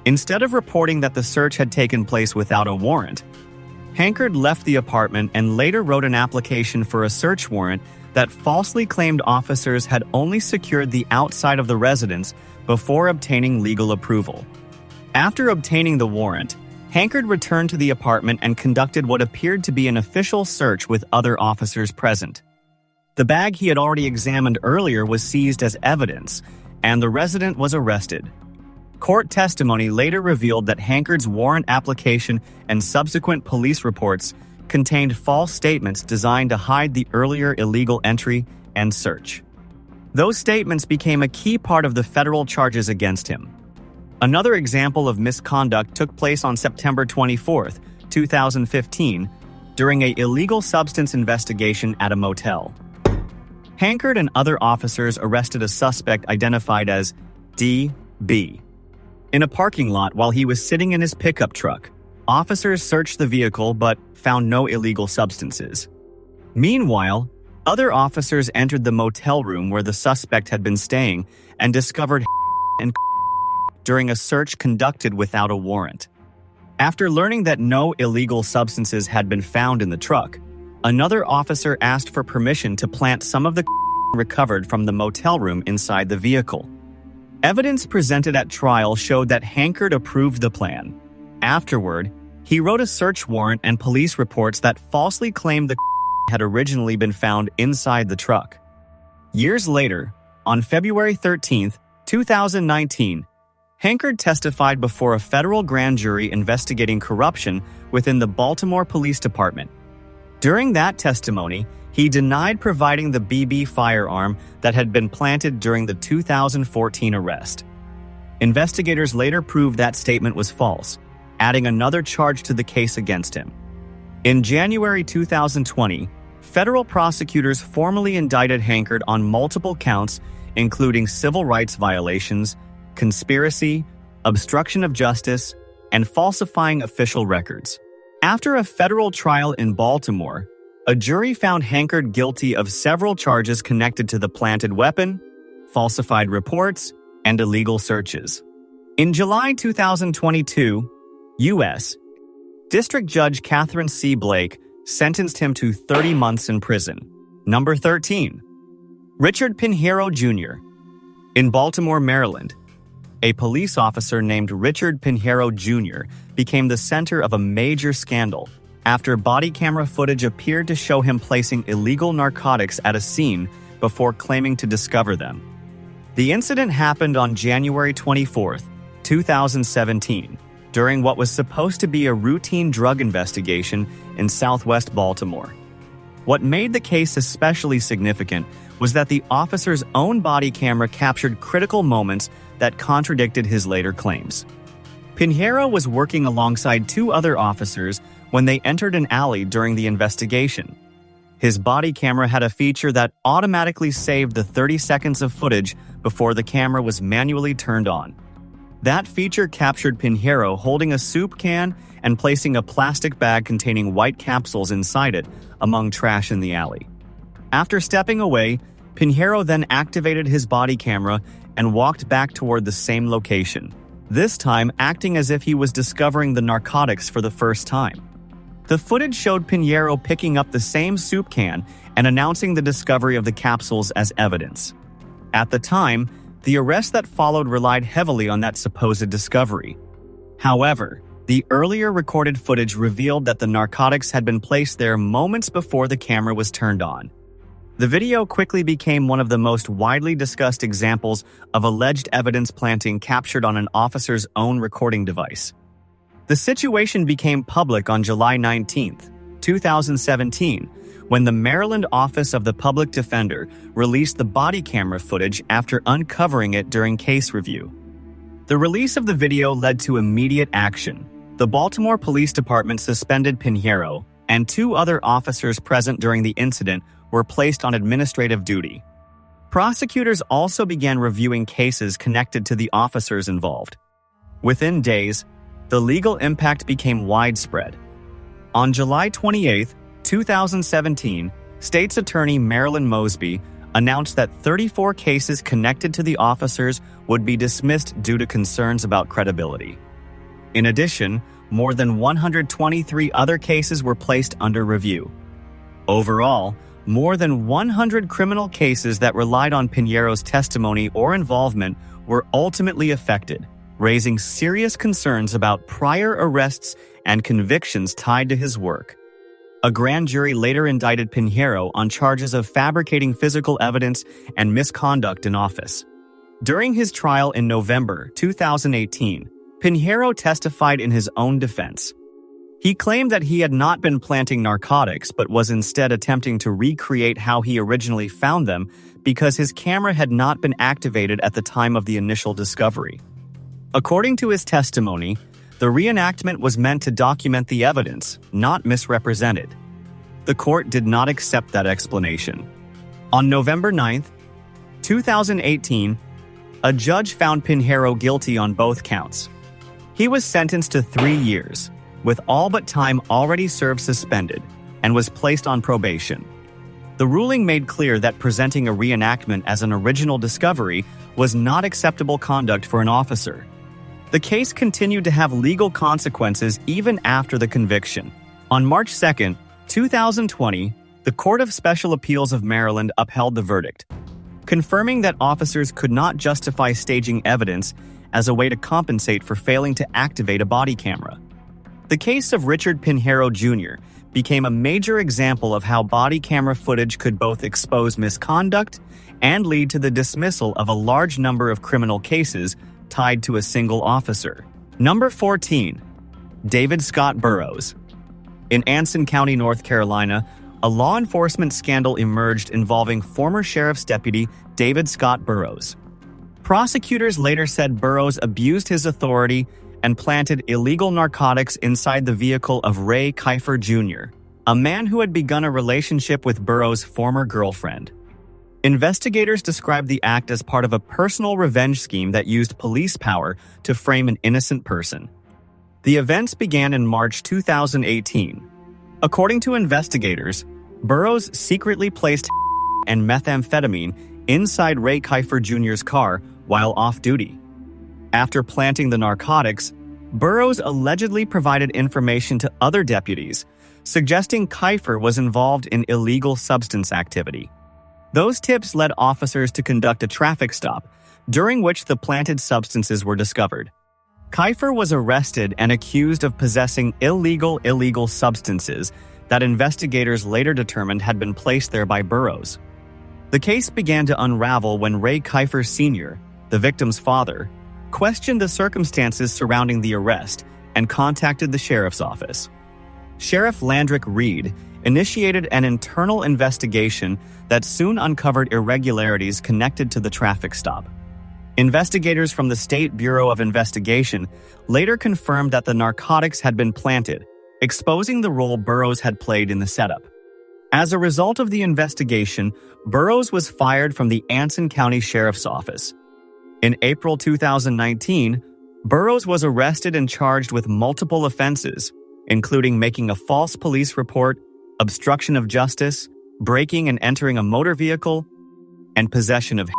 Instead of reporting that the search had taken place without a warrant, Hankard left the apartment and later wrote an application for a search warrant that falsely claimed officers had only secured the outside of the residence before obtaining legal approval. After obtaining the warrant, Hankard returned to the apartment and conducted what appeared to be an official search with other officers present. The bag he had already examined earlier was seized as evidence, and the resident was arrested. Court testimony later revealed that Hankard's warrant application and subsequent police reports contained false statements designed to hide the earlier illegal entry and search. Those statements became a key part of the federal charges against him. Another example of misconduct took place on September 24, 2015, during an illegal substance investigation at a motel. Hankard and other officers arrested a suspect identified as D.B. in a parking lot while he was sitting in his pickup truck. Officers searched the vehicle but found no illegal substances. Meanwhile, other officers entered the motel room where the suspect had been staying and discovered and during a search conducted without a warrant. After learning that no illegal substances had been found in the truck, another officer asked for permission to plant some of the recovered from the motel room inside the vehicle. Evidence presented at trial showed that Hankard approved the plan. Afterward, he wrote a search warrant and police reports that falsely claimed the had originally been found inside the truck. Years later, on February 13, 2019, Hankard testified before a federal grand jury investigating corruption within the Baltimore Police Department. During that testimony, he denied providing the BB firearm that had been planted during the 2014 arrest. Investigators later proved that statement was false, adding another charge to the case against him. In January 2020, federal prosecutors formally indicted Hankard on multiple counts, including civil rights violations, conspiracy, obstruction of justice, and falsifying official records. After a federal trial in Baltimore, a jury found Hankard guilty of several charges connected to the planted weapon, falsified reports, and illegal searches. In July 2022, U.S. District Judge Catherine C. Blake sentenced him to 30 months in prison. Number 13. Richard Pinheiro Jr. In Baltimore, Maryland, a police officer named Richard Pinheiro Jr. became the center of a major scandal after body camera footage appeared to show him placing illegal narcotics at a scene before claiming to discover them. The incident happened on January 24, 2017, during what was supposed to be a routine drug investigation in southwest Baltimore. What made the case especially significant was that the officer's own body camera captured critical moments that contradicted his later claims. Pinheiro was working alongside two other officers when they entered an alley during the investigation. His body camera had a feature that automatically saved the 30 seconds of footage before the camera was manually turned on. That feature captured Pinheiro holding a soup can and placing a plastic bag containing white capsules inside it among trash in the alley. After stepping away, Pinheiro then activated his body camera and walked back toward the same location, this time acting as if he was discovering the narcotics for the first time. The footage showed Pinheiro picking up the same soup can and announcing the discovery of the capsules as evidence. At the time, the arrest that followed relied heavily on that supposed discovery. However, The earlier recorded footage revealed that the narcotics had been placed there moments before the camera was turned on. The video quickly became one of the most widely discussed examples of alleged evidence planting captured on an officer's own recording device. The situation became public on July 19, 2017, when the Maryland Office of the Public Defender released the body camera footage after uncovering it during case review. The release of the video led to immediate action. The Baltimore Police Department suspended Pinheiro, and 2 other officers present during the incident were placed on administrative duty. Prosecutors also began reviewing cases connected to the officers involved. Within days, the legal impact became widespread. On July 28, 2017, State's Attorney Marilyn Mosby announced that 34 cases connected to the officers would be dismissed due to concerns about credibility. In addition, more than 123 other cases were placed under review. Overall, more than 100 criminal cases that relied on Pinheiro's testimony or involvement were ultimately affected, raising serious concerns about prior arrests and convictions tied to his work. A grand jury later indicted Pinheiro on charges of fabricating physical evidence and misconduct in office. During his trial in November 2018, Pinheiro testified in his own defense. He claimed that he had not been planting narcotics but was instead attempting to recreate how he originally found them because his camera had not been activated at the time of the initial discovery. According to his testimony, the reenactment was meant to document the evidence, not misrepresent it. The court did not accept that explanation. On November 9, 2018, a judge found Pinheiro guilty on both counts. He was sentenced to 3 years, with all but time already served suspended, and was placed on probation. The ruling made clear that presenting a reenactment as an original discovery was not acceptable conduct for an officer. The case continued to have legal consequences even after the conviction. On March 2, 2020, the Court of Special Appeals of Maryland upheld the verdict, confirming that officers could not justify staging evidence as a way to compensate for failing to activate a body camera. The case of Richard Pinheiro Jr. became a major example of how body camera footage could both expose misconduct and lead to the dismissal of a large number of criminal cases tied to a single officer. Number 14. David Scott Burroughs. In Anson County, North Carolina, a law enforcement scandal emerged involving former sheriff's deputy David Scott Burroughs. Prosecutors later said Burroughs abused his authority and planted illegal narcotics inside the vehicle of Ray Kiefer Jr., a man who had begun a relationship with Burroughs' former girlfriend. Investigators described the act as part of a personal revenge scheme that used police power to frame an innocent person. The events began in March 2018. According to investigators, Burroughs secretly placed and methamphetamine inside Ray Kiefer Jr.'s car while off duty. After planting the narcotics, Burroughs allegedly provided information to other deputies, suggesting Kiefer was involved in illegal substance activity. Those tips led officers to conduct a traffic stop, during which the planted substances were discovered. Kiefer was arrested and accused of possessing illegal substances that investigators later determined had been placed there by Burroughs. The case began to unravel when Ray Kiefer Sr., the victim's father, questioned the circumstances surrounding the arrest and contacted the sheriff's office. Sheriff Landrick Reed initiated an internal investigation that soon uncovered irregularities connected to the traffic stop. Investigators from the State Bureau of Investigation later confirmed that the narcotics had been planted, exposing the role Burroughs had played in the setup. As a result of the investigation, Burroughs was fired from the Anson County Sheriff's Office. In April 2019, Burroughs was arrested and charged with multiple offenses, including making a false police report, obstruction of justice, breaking and entering a motor vehicle, and possession of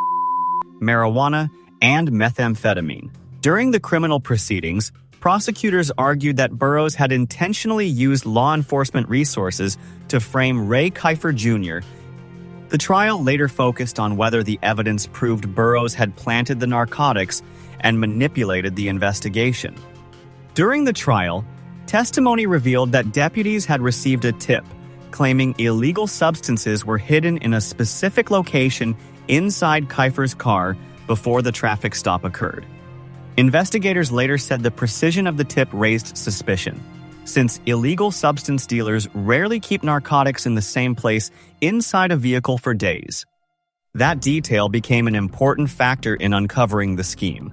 marijuana and methamphetamine. During the criminal proceedings, prosecutors argued that Burroughs had intentionally used law enforcement resources to frame Ray Kiefer Jr. The trial later focused on whether the evidence proved Burroughs had planted the narcotics and manipulated the investigation. During the trial, testimony revealed that deputies had received a tip claiming illegal substances were hidden in a specific location inside Kiefer's car before the traffic stop occurred. Investigators later said the precision of the tip raised suspicion, since illegal substance dealers rarely keep narcotics in the same place inside a vehicle for days. That detail became an important factor in uncovering the scheme.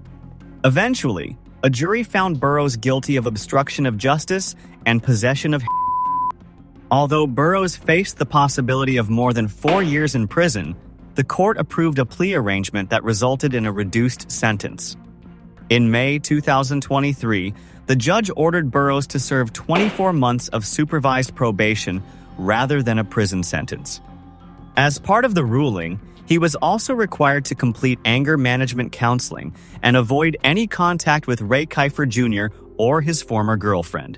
Eventually, a jury found Burroughs guilty of obstruction of justice and possession of. Although Burroughs faced the possibility of more than 4 years in prison, the court approved a plea arrangement that resulted in a reduced sentence. In May 2023, the judge ordered Burroughs to serve 24 months of supervised probation rather than a prison sentence. As part of the ruling, he was also required to complete anger management counseling and avoid any contact with Ray Kiefer Jr. or his former girlfriend.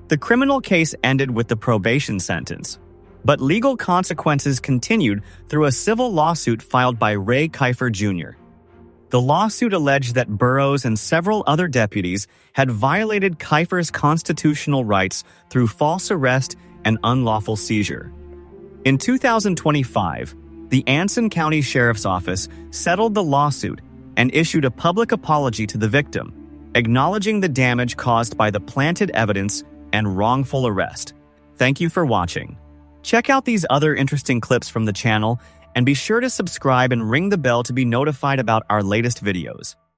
The criminal case ended with the probation sentence, but legal consequences continued through a civil lawsuit filed by Ray Kiefer Jr. The lawsuit alleged that Burroughs and several other deputies had violated Kiefer's constitutional rights through false arrest and unlawful seizure. In 2025, the Anson County Sheriff's Office settled the lawsuit and issued a public apology to the victim, acknowledging the damage caused by the planted evidence and wrongful arrest. Thank you for watching. Check out these other interesting clips from the channel and be sure to subscribe and ring the bell to be notified about our latest videos.